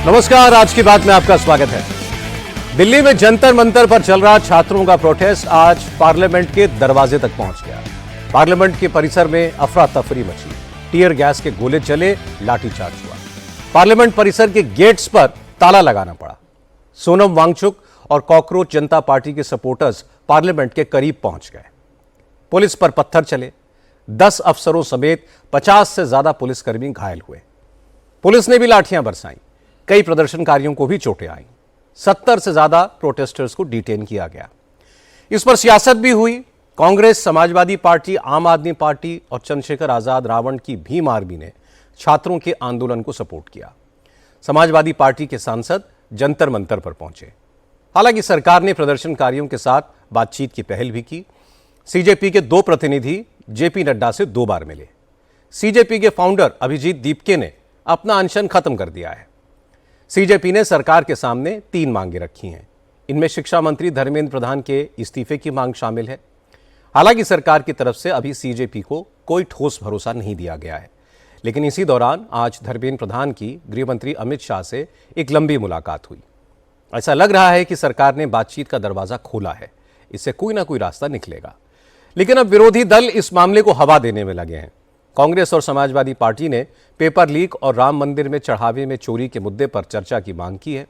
नमस्कार, आज की बात में आपका स्वागत है। दिल्ली में जंतर मंतर पर चल रहा छात्रों का प्रोटेस्ट आज पार्लियामेंट के दरवाजे तक पहुंच गया। पार्लियामेंट के परिसर में अफरा तफरी मची, टीयर गैस के गोले चले, लाठीचार्ज हुआ। पार्लियामेंट परिसर के गेट्स पर ताला लगाना पड़ा। सोनम वांगचुक और कॉकरोच जनता पार्टी के सपोर्टर्स पार्लियामेंट के करीब पहुंच गए। पुलिस पर पत्थर चले, 10 अफसरों समेत 50 से ज्यादा पुलिसकर्मी घायल हुए। पुलिस ने भी लाठियां बरसाई, कई प्रदर्शनकारियों को भी चोटें आईं। 70 से ज्यादा प्रोटेस्टर्स को डिटेन किया गया। इस पर सियासत भी हुई। कांग्रेस, समाजवादी पार्टी, आम आदमी पार्टी और चंद्रशेखर आजाद रावण की भीम आर्मी ने छात्रों के आंदोलन को सपोर्ट किया। समाजवादी पार्टी के सांसद जंतर मंतर पर पहुंचे। हालांकि सरकार ने प्रदर्शनकारियों के साथ बातचीत की पहल भी की। सीजेपी के 2 प्रतिनिधि जेपी नड्डा से 2 बार मिले। सीजेपी के फाउंडर अभिजीत दीपके ने अपना अनशन खत्म कर दिया है। सीजेपी ने सरकार के सामने 3 मांगे रखी हैं। इनमें शिक्षा मंत्री धर्मेंद्र प्रधान के इस्तीफे की मांग शामिल है। हालांकि सरकार की तरफ से अभी सीजेपी को कोई ठोस भरोसा नहीं दिया गया है। लेकिन इसी दौरान आज धर्मेंद्र प्रधान की गृह मंत्री अमित शाह से एक लंबी मुलाकात हुई। ऐसा लग रहा है कि सरकार ने बातचीत का दरवाजा खोला है, इससे कोई ना कोई रास्ता निकलेगा। लेकिन अब विरोधी दल इस मामले को हवा देने में लगे हैं। कांग्रेस और समाजवादी पार्टी ने पेपर लीक और राम मंदिर में चढ़ावे में चोरी के मुद्दे पर चर्चा की मांग की है।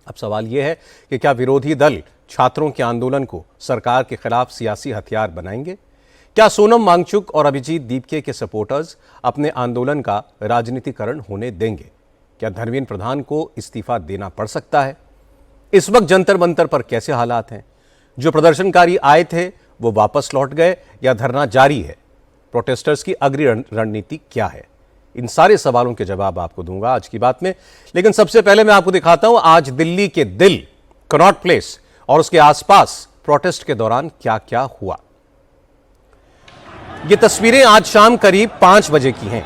अब सवाल यह है कि क्या विरोधी दल छात्रों के आंदोलन को सरकार के खिलाफ सियासी हथियार बनाएंगे? क्या सोनम वांगचुक और अभिजीत दीपके के सपोर्टर्स अपने आंदोलन का राजनीतिकरण होने देंगे? क्या धर्मेंद्र प्रधान को इस्तीफा देना पड़ सकता है? इस वक्त जंतर मंतर पर कैसे हालात हैं? जो प्रदर्शनकारी आए थे वो वापस लौट गए या धरना जारी है? प्रोटेस्टर्स की अग्रिम रणनीति क्या है? इन सारे सवालों के जवाब आपको दूंगा आज की बात में। लेकिन सबसे पहले मैं आपको दिखाता हूं आज दिल्ली के दिल कनॉट प्लेस और उसके आसपास प्रोटेस्ट के दौरान क्या क्या हुआ। ये तस्वीरें आज शाम करीब 5 बजे की हैं,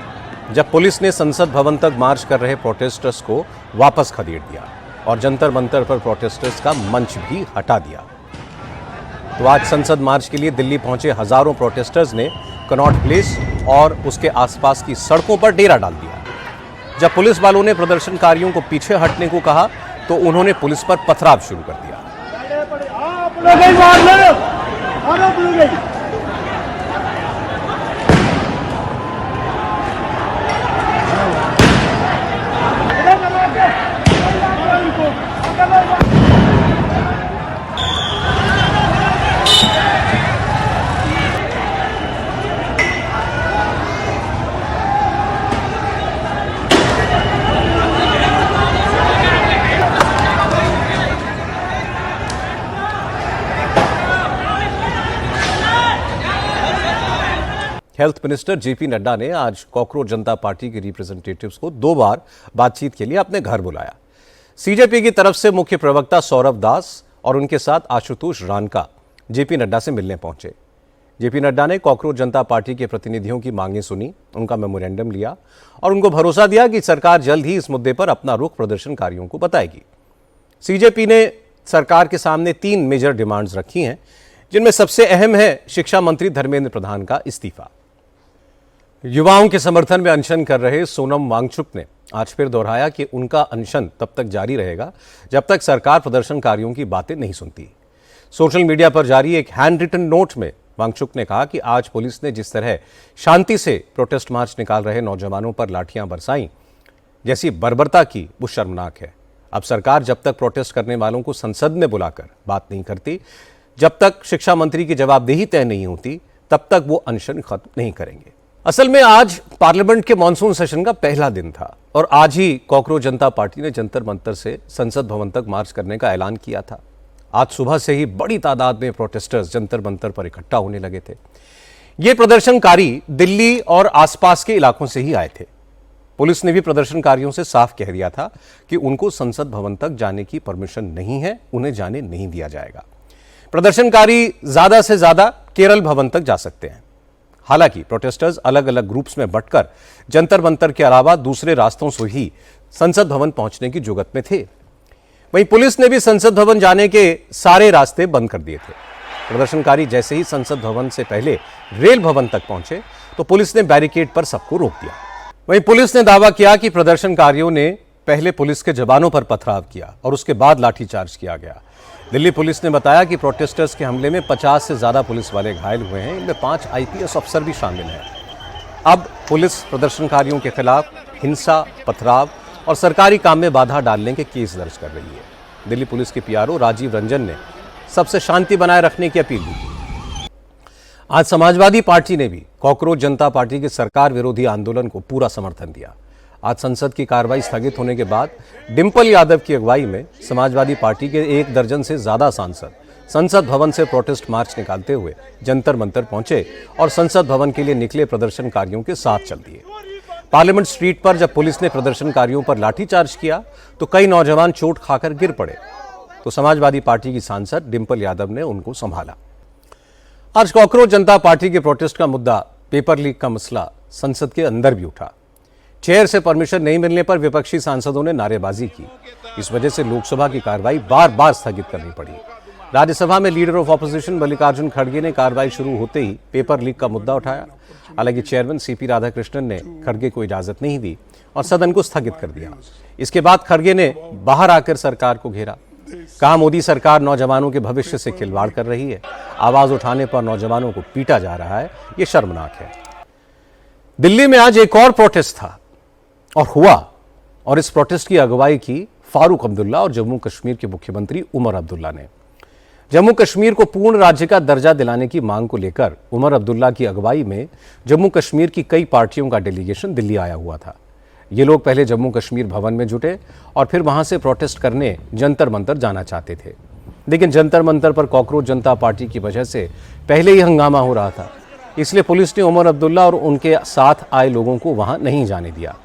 जब पुलिस ने संसद भवन तक मार्च कर रहे प्रोटेस्टर्स को वापस खदेड़ दिया और जंतर मंतर पर प्रोटेस्टर्स का मंच भी हटा दिया। तो आज संसद मार्च के लिए दिल्ली पहुंचे हजारों प्रोटेस्टर्स ने कनॉट प्लेस और उसके आसपास की सड़कों पर डेरा डाल दिया। जब पुलिस वालों ने प्रदर्शनकारियों को पीछे हटने को कहा तो उन्होंने पुलिस पर पथराव शुरू कर दिया। हेल्थ मिनिस्टर जेपी नड्डा ने आज कॉकरोच जनता पार्टी के रिप्रेजेंटेटिव्स को 2 बार बातचीत के लिए अपने घर बुलाया। सीजेपी की तरफ से मुख्य प्रवक्ता सौरभ दास और उनके साथ आशुतोष रानका जेपी नड्डा से मिलने पहुंचे। जेपी नड्डा ने कॉकरोच जनता पार्टी के प्रतिनिधियों की मांगें सुनी, उनका मेमोरेंडम लिया और उनको भरोसा दिया कि सरकार जल्द ही इस मुद्दे पर अपना रुख प्रदर्शनकारियों को बताएगी। सीजेपी ने सरकार के सामने 3 मेजर डिमांड्स रखी हैं, जिनमें सबसे अहम है शिक्षा मंत्री धर्मेंद्र प्रधान का इस्तीफा। युवाओं के समर्थन में अनशन कर रहे सोनम वांगचुक ने आज फिर दोहराया कि उनका अनशन तब तक जारी रहेगा जब तक सरकार प्रदर्शनकारियों की बातें नहीं सुनती। सोशल मीडिया पर जारी एक हैंड रिटन नोट में वांगचुक ने कहा कि आज पुलिस ने जिस तरह शांति से प्रोटेस्ट मार्च निकाल रहे नौजवानों पर लाठियां बरसाई, जैसी बर्बरता की, वो शर्मनाक है। अब सरकार जब तक प्रोटेस्ट करने वालों को संसद में बुलाकर बात नहीं करती, जब तक शिक्षा मंत्री की जवाबदेही तय नहीं होती, तब तक वो अनशन खत्म नहीं करेंगे। असल में आज पार्लियामेंट के मॉनसून सेशन का पहला दिन था और आज ही कॉकरोच जनता पार्टी ने जंतर मंतर से संसद भवन तक मार्च करने का ऐलान किया था। आज सुबह से ही बड़ी तादाद में प्रोटेस्टर्स जंतर मंतर पर इकट्ठा होने लगे थे। ये प्रदर्शनकारी दिल्ली और आसपास के इलाकों से ही आए थे। पुलिस ने भी प्रदर्शनकारियों से साफ कह दिया था कि उनको संसद भवन तक जाने की परमिशन नहीं है, उन्हें जाने नहीं दिया जाएगा। प्रदर्शनकारी ज्यादा से ज्यादा केरल भवन तक जा सकते हैं। हालांकि प्रोटेस्टर्स अलग अलग ग्रुप्स में बंटकर जंतर मंतर के अलावा दूसरे रास्तों से ही संसद भवन पहुंचने की जुगत में थे। वहीं पुलिस ने भी संसद भवन जाने के सारे रास्ते बंद कर दिए थे। प्रदर्शनकारी जैसे ही संसद भवन से पहले रेल भवन तक पहुंचे तो पुलिस ने बैरिकेड पर सबको रोक दिया। वहीं पुलिस ने दावा किया कि प्रदर्शनकारियों ने पहले पुलिस के जवानों पर पथराव किया और उसके बाद लाठीचार्ज किया गया। दिल्ली पुलिस ने बताया कि प्रोटेस्टर्स के हमले में 50 से ज्यादा पुलिस वाले घायल हुए हैं। इनमें 5 आईपीएस अफसर भी शामिल हैं। अब पुलिस प्रदर्शनकारियों के खिलाफ हिंसा, पथराव और सरकारी काम में बाधा डालने के केस दर्ज कर रही है। दिल्ली पुलिस के पीआरओ राजीव रंजन ने सबसे शांति बनाए रखने की अपील की। आज समाजवादी पार्टी ने भी कॉकरोच जनता पार्टी के सरकार विरोधी आंदोलन को पूरा समर्थन दिया। आज संसद की कार्रवाई स्थगित होने के बाद डिंपल यादव की अगुवाई में समाजवादी पार्टी के 1 दर्जन से ज्यादा सांसद संसद भवन से प्रोटेस्ट मार्च निकालते हुए जंतर मंतर पहुंचे और संसद भवन के लिए निकले प्रदर्शनकारियों के साथ चल दिए। पार्लियामेंट स्ट्रीट पर जब पुलिस ने प्रदर्शनकारियों पर लाठीचार्ज किया तो कई नौजवान चोट खाकर गिर पड़े, तो समाजवादी पार्टी की सांसद डिंपल यादव ने उनको संभाला। आज कॉकरोच जनता पार्टी के प्रोटेस्ट का मुद्दा पेपर लीक का मसला संसद के अंदर भी उठा। चेयर से परमिशन नहीं मिलने पर विपक्षी सांसदों ने नारेबाजी की। इस वजह से लोकसभा की कार्रवाई बार बार स्थगित करनी पड़ी। राज्यसभा में लीडर ऑफ ऑपोजिशन मल्लिकार्जुन खड़गे ने कार्रवाई शुरू होते ही पेपर लीक का मुद्दा उठाया। हालांकि चेयरमैन सीपी राधाकृष्णन ने खड़गे को इजाजत नहीं दी और सदन को स्थगित कर दिया। इसके बाद खड़गे ने बाहर आकर सरकार को घेरा। कहा, मोदी सरकार नौजवानों के भविष्य से खिलवाड़ कर रही है। आवाज उठाने पर नौजवानों को पीटा जा रहा है, ये शर्मनाक है। दिल्ली में आज एक और प्रोटेस्ट था और हुआ, और इस प्रोटेस्ट की अगुवाई की फारूक अब्दुल्ला और जम्मू कश्मीर के मुख्यमंत्री उमर अब्दुल्ला ने। जम्मू कश्मीर को पूर्ण राज्य का दर्जा दिलाने की मांग को लेकर उमर अब्दुल्ला की अगुवाई में जम्मू कश्मीर की कई पार्टियों का डेलीगेशन दिल्ली आया हुआ था। ये लोग पहले जम्मू कश्मीर भवन में जुटे और फिर वहां से प्रोटेस्ट करने जंतर मंतर जाना चाहते थे, लेकिन जंतर मंतर पर कॉकरोच जनता पार्टी की वजह से पहले ही हंगामा हो रहा था। इसलिए पुलिस ने उमर अब्दुल्ला और उनके साथ आए लोगों को वहां नहीं जाने दिया।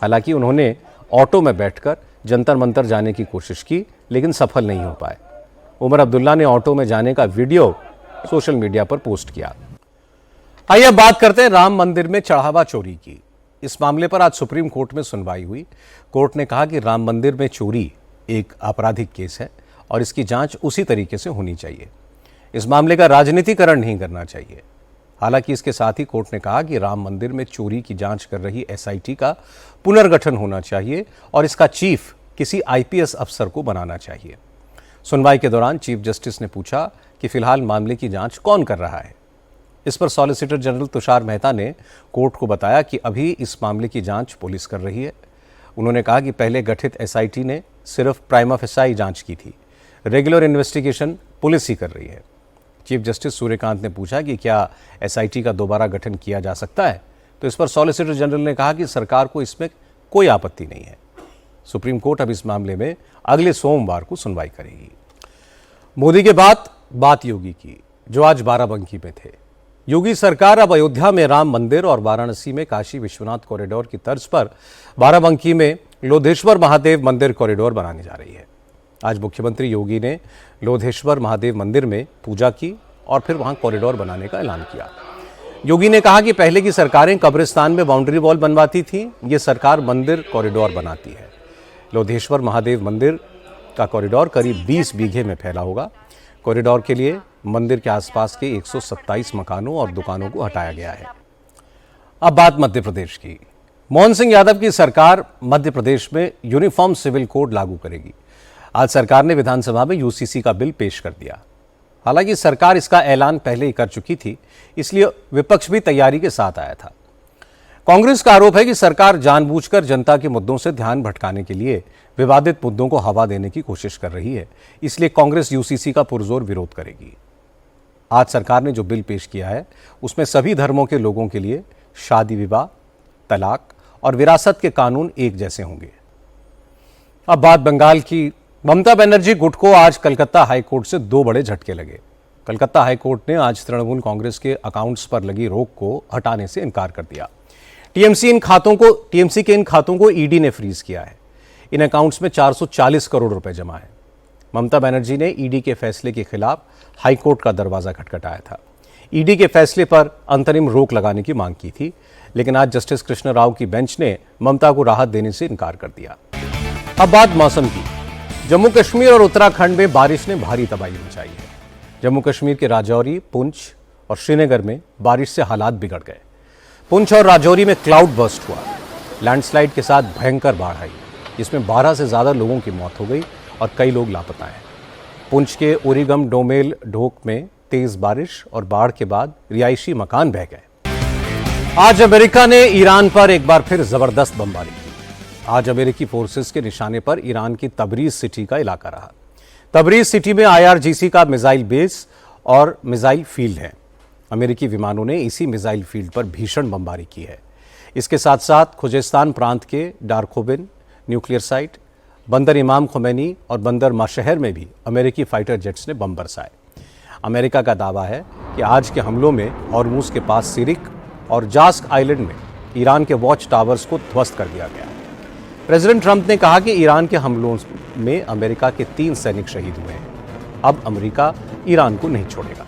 हालांकि उन्होंने ऑटो में बैठकर जंतर मंतर जाने की कोशिश की, लेकिन सफल नहीं हो पाए। उमर अब्दुल्ला ने ऑटो में जाने का वीडियो सोशल मीडिया पर पोस्ट किया। आइए अब बात करते हैं राम मंदिर में चढ़ावा चोरी की। इस मामले पर आज सुप्रीम कोर्ट में सुनवाई हुई। कोर्ट ने कहा कि राम मंदिर में चोरी एक आपराधिक केस है और इसकी जांच उसी तरीके से होनी चाहिए। इस मामले का राजनीतिकरण नहीं करना चाहिए। हालांकि इसके साथ ही कोर्ट ने कहा कि राम मंदिर में चोरी की जांच कर रही एसआईटी का पुनर्गठन होना चाहिए और इसका चीफ किसी आईपीएस अफसर को बनाना चाहिए। सुनवाई के दौरान चीफ जस्टिस ने पूछा कि फिलहाल मामले की जांच कौन कर रहा है। इस पर सॉलिसिटर जनरल तुषार मेहता ने कोर्ट को बताया कि अभी इस मामले की जांच पुलिस कर रही है। उन्होंने कहा कि पहले गठित एसआईटी ने सिर्फ प्राइमा फेसाई जांच की थी, रेगुलर इन्वेस्टिगेशन पुलिस ही कर रही है। चीफ जस्टिस सूर्यकांत ने पूछा कि क्या एसआईटी का दोबारा गठन किया जा सकता है, तो इस पर सॉलिसिटर जनरल ने कहा कि सरकार को इसमें कोई आपत्ति नहीं है। सुप्रीम कोर्ट अब इस मामले में अगले सोमवार को सुनवाई करेगी। मोदी के बाद बात योगी की, जो आज बाराबंकी में थे। योगी सरकार अब अयोध्या में राम मंदिर और वाराणसी में काशी विश्वनाथ कॉरिडोर की तर्ज पर बाराबंकी में लोधेश्वर महादेव मंदिर कॉरिडोर बनाने जा रही है। आज मुख्यमंत्री योगी ने लोधेश्वर महादेव मंदिर में पूजा की और फिर वहां कॉरिडोर बनाने का ऐलान किया। योगी ने कहा कि पहले की सरकारें कब्रिस्तान में बाउंड्री वॉल बनवाती थी, ये सरकार मंदिर कॉरिडोर बनाती है। लोधेश्वर महादेव मंदिर का कॉरिडोर करीब 20 बीघे में फैला होगा। कॉरिडोर के लिए मंदिर के आसपास के 127 मकानों और दुकानों को हटाया गया है। अब बात मध्य प्रदेश की। मोहन सिंह यादव की सरकार मध्य प्रदेश में यूनिफॉर्म सिविल कोड लागू करेगी। आज सरकार ने विधानसभा में यूसीसी का बिल पेश कर दिया। हालांकि सरकार इसका ऐलान पहले ही कर चुकी थी, इसलिए विपक्ष भी तैयारी के साथ आया था। कांग्रेस का आरोप है कि सरकार जानबूझकर जनता के मुद्दों से ध्यान भटकाने के लिए विवादित मुद्दों को हवा देने की कोशिश कर रही है, इसलिए कांग्रेस यूसीसी का पुरजोर विरोध करेगी। आज सरकार ने जो बिल पेश किया है उसमें सभी धर्मों के लोगों के लिए शादी विवाह, तलाक और विरासत के कानून एक जैसे होंगे। अब बात बंगाल की। ममता बनर्जी गुट को आज कलकत्ता हाईकोर्ट से 2 बड़े झटके लगे। कलकत्ता हाईकोर्ट ने आज तृणमूल कांग्रेस के अकाउंट्स पर लगी रोक को हटाने से इनकार कर दिया। टीएमसी के इन खातों को ईडी ने फ्रीज किया है। इन अकाउंट्स में 440 करोड़ रुपए जमा है। ममता बनर्जी ने ईडी के फैसले के खिलाफ हाईकोर्ट का दरवाजा खटखटाया था। ईडी के फैसले पर अंतरिम रोक लगाने की मांग की थी, लेकिन आज जस्टिस कृष्ण राव की बेंच ने ममता को राहत देने से इनकार कर दिया। अब बात मौसम की। जम्मू कश्मीर और उत्तराखंड में बारिश ने भारी तबाही मचाई है। जम्मू कश्मीर के राजौरी, पुंछ और श्रीनगर में बारिश से हालात बिगड़ गए। पुंछ और राजौरी में क्लाउड बर्स्ट हुआ। लैंडस्लाइड के साथ भयंकर बाढ़ आई। जिसमें 12 से ज़्यादा लोगों की मौत हो गई और कई लोग लापता हैं। पुंछ के उरीगम डोमेल ढोक में तेज बारिश और बाढ़ के बाद रिहायशी मकान बह गए। आज अमेरिका ने ईरान पर एक बार फिर जबरदस्त बमबारी की। आज अमेरिकी फोर्सेस के निशाने पर ईरान की तबरीज सिटी का इलाका रहा। तबरीज सिटी में IRGC का मिसाइल बेस और मिसाइल फील्ड है। अमेरिकी विमानों ने इसी मिसाइल फील्ड पर भीषण बमबारी की है। इसके साथ साथ खुजेस्तान प्रांत के डारखोबिन न्यूक्लियर साइट, बंदर इमाम खुमैनी और बंदर माशहर में भी अमेरिकी फाइटर जेट्स ने बम बरसाए। अमेरिका का दावा है कि आज के हमलों में हॉर्मुज के पास सिरिक और जास्क आइलैंड में ईरान के वॉच टावर्स को ध्वस्त कर दिया गया। प्रेसिडेंट ट्रंप ने कहा कि ईरान के हमलों में अमेरिका के 3 सैनिक शहीद हुए हैं। अब अमेरिका ईरान को नहीं छोड़ेगा।